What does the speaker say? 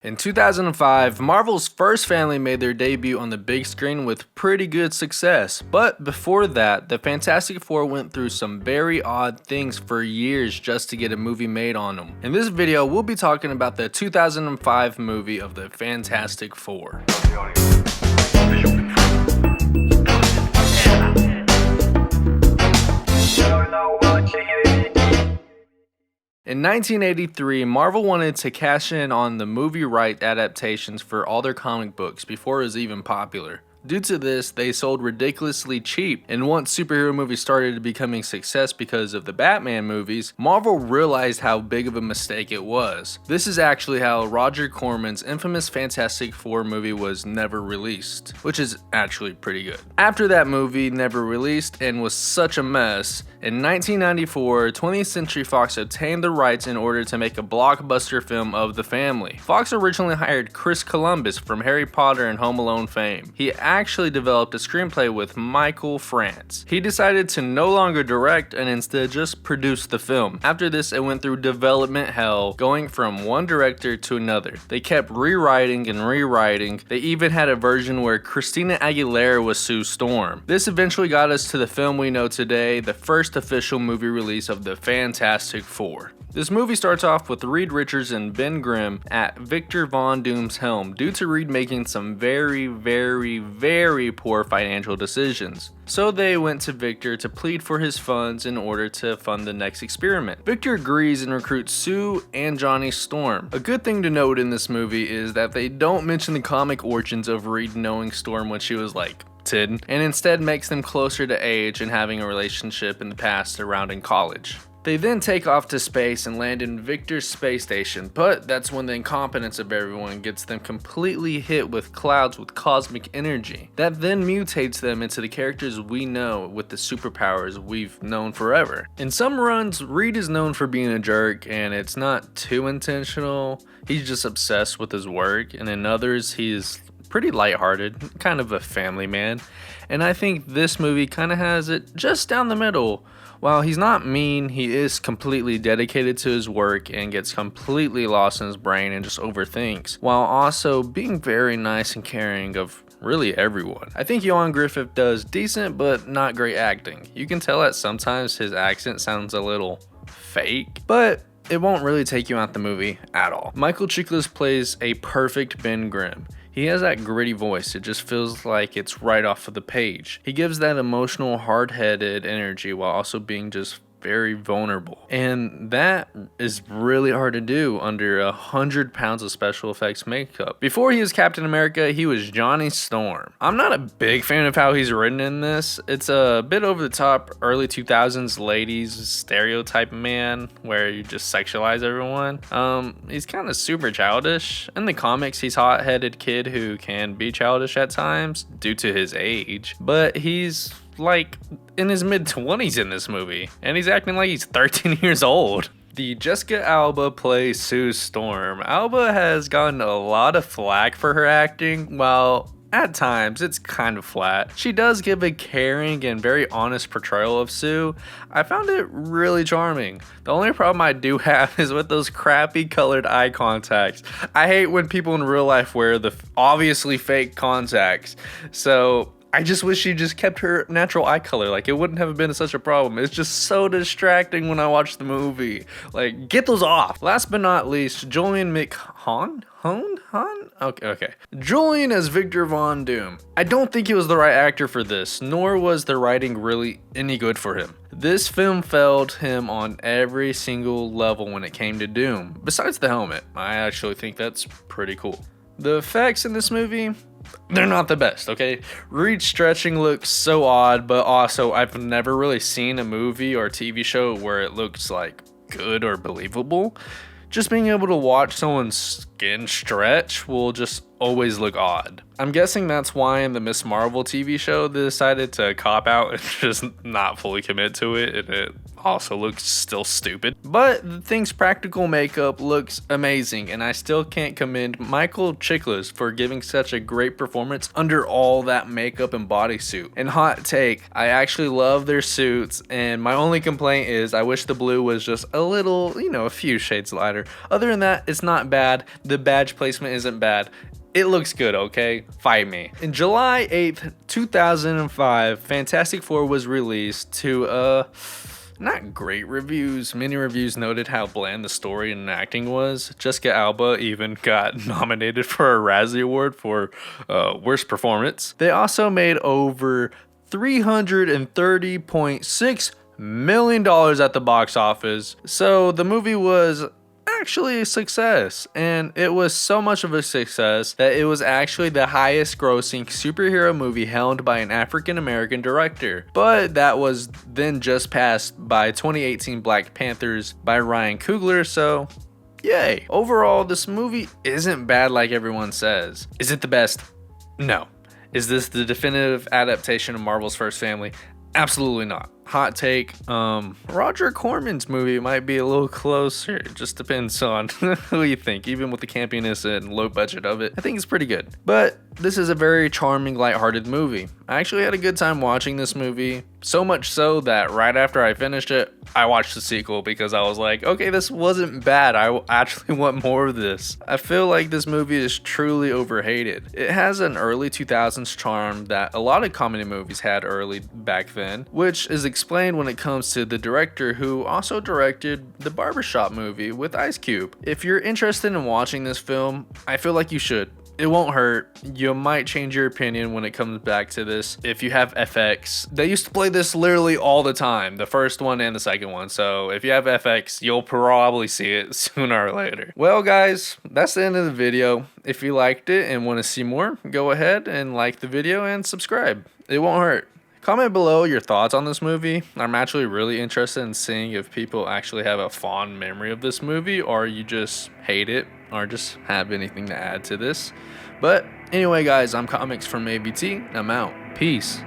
In 2005, Marvel's first family made their debut on the big screen with pretty good success, but before that, the Fantastic Four went through some very odd things for years just to get a movie made on them. In this video, we'll be talking about the 2005 movie of the Fantastic Four. In 1983, Marvel wanted to cash in on the movie right adaptations for all their comic books before it was even popular. Due to this, they sold ridiculously cheap, and once superhero movies started becoming success because of the Batman movies, Marvel realized how big of a mistake it was. This is actually how Roger Corman's infamous Fantastic Four movie was never released, which is actually pretty good. After that movie never released and was such a mess, in 1994, 20th Century Fox obtained the rights in order to make a blockbuster film of the family. Fox originally hired Chris Columbus from Harry Potter and Home Alone fame. He actually developed a screenplay with Michael France. He decided to no longer direct and instead just produce the film. After this, it went through development hell, going from one director to another. They kept rewriting and rewriting. They even had a version where Christina Aguilera was Sue Storm. This eventually got us to the film we know today, the first official movie release of the Fantastic Four. This movie starts off with Reed Richards and Ben Grimm at Victor Von Doom's helm due to Reed making some very poor financial decisions. So they went to Victor to plead for his funds in order to fund the next experiment. Victor agrees and recruits Sue and Johnny Storm. A good thing to note in this movie is that they don't mention the comic origins of Reed knowing Storm when she was like 10, and instead makes them closer to age and having a relationship in the past surrounding college. They then take off to space and land in Victor's space station, but that's when the incompetence of everyone gets them completely hit with clouds with cosmic energy. That then mutates them into the characters we know with the superpowers we've known forever. In some runs, Reed is known for being a jerk and it's not too intentional. He's just obsessed with his work, and in others, he's pretty lighthearted, kind of a family man. And I think this movie kind of has it just down the middle. While he's not mean, he is completely dedicated to his work and gets completely lost in his brain and just overthinks, while also being very nice and caring of really everyone. I think Ioan Gruffudd does decent but not great acting. You can tell that sometimes his accent sounds a little fake, but it won't really take you out the movie at all. Michael Chiklis plays a perfect Ben Grimm. He has that gritty voice, it just feels like it's right off of the page. He gives that emotional, hard-headed energy while also being just very vulnerable. And that is really hard to do under 100 pounds of special effects makeup. Before he was Captain America, he was Johnny Storm. I'm not a big fan of how he's written in this. It's a bit over the top, early 2000s ladies stereotype man where you just sexualize everyone. He's kind of super childish. In the comics, he's a hot-headed kid who can be childish at times due to his age, but he's like in his mid-20s in this movie, and he's acting like he's 13 years old. The Jessica Alba plays Sue Storm. Alba has gotten a lot of flack for her acting, while at times it's kind of flat. She does give a caring and very honest portrayal of Sue. I found it really charming. The only problem I do have is with those crappy colored eye contacts. I hate when people in real life wear the obviously fake contacts. So I just wish she just kept her natural eye color. Like, it wouldn't have been such a problem. It's just so distracting when I watch the movie. Like, get those off. Last but not least, Julian McMahon? Okay. Julian as Victor Von Doom. I don't think he was the right actor for this, nor was the writing really any good for him. This film failed him on every single level when it came to Doom. Besides the helmet, I actually think that's pretty cool. The effects in this movie, they're not the best, okay? Reed stretching looks so odd, but also I've never really seen a movie or TV show where it looks like good or believable. Just being able to watch someone's skin stretch will just always look odd. I'm guessing that's why in the Miss Marvel TV show they decided to cop out and just not fully commit to it, and it also looks still stupid. But the thing's practical makeup looks amazing, and I still can't commend Michael Chiklis for giving such a great performance under all that makeup and bodysuit. And hot take, I actually love their suits, and my only complaint is I wish the blue was just a little, a few shades lighter. Other than that, it's not bad. The badge placement isn't bad. It looks good, okay? Fight me. In July 8th, 2005, Fantastic Four was released to, not great reviews. Many reviews noted how bland the story and acting was. Jessica Alba even got nominated for a Razzie Award for worst performance. They also made over $330.6 million at the box office. So the movie was actually a success, and it was so much of a success that it was actually the highest grossing superhero movie helmed by an African American director. But that was then just passed by 2018 Black Panthers by Ryan Coogler, so yay. Overall, this movie isn't bad like everyone says. Is it the best? No. Is this the definitive adaptation of Marvel's First Family? Absolutely not. Hot take, Roger Corman's movie might be a little closer. It just depends on who you think. Even with the campiness and low budget of it, I think it's pretty good. But this is a very charming, lighthearted movie. I actually had a good time watching this movie, so much so that right after I finished it, I watched the sequel because I was like, okay, this wasn't bad. I actually want more of this. I feel like this movie is truly overhated. It has an early 2000s charm that a lot of comedy movies had early back then, which is explained when it comes to the director who also directed the Barbershop movie with Ice Cube. If you're interested in watching this film, I feel like you should. It won't hurt. You might change your opinion when it comes back to this. If you have FX, they used to play this literally all the time, the first one and the second one. So if you have FX, you'll probably see it sooner or later. Well, guys, that's the end of the video. If you liked it and want to see more, go ahead and like the video and subscribe. It won't hurt. Comment below your thoughts on this movie. I'm actually really interested in seeing if people actually have a fond memory of this movie, or you just hate it, or just have anything to add to this. But anyway, guys, I'm Comics from ABT. I'm out. Peace.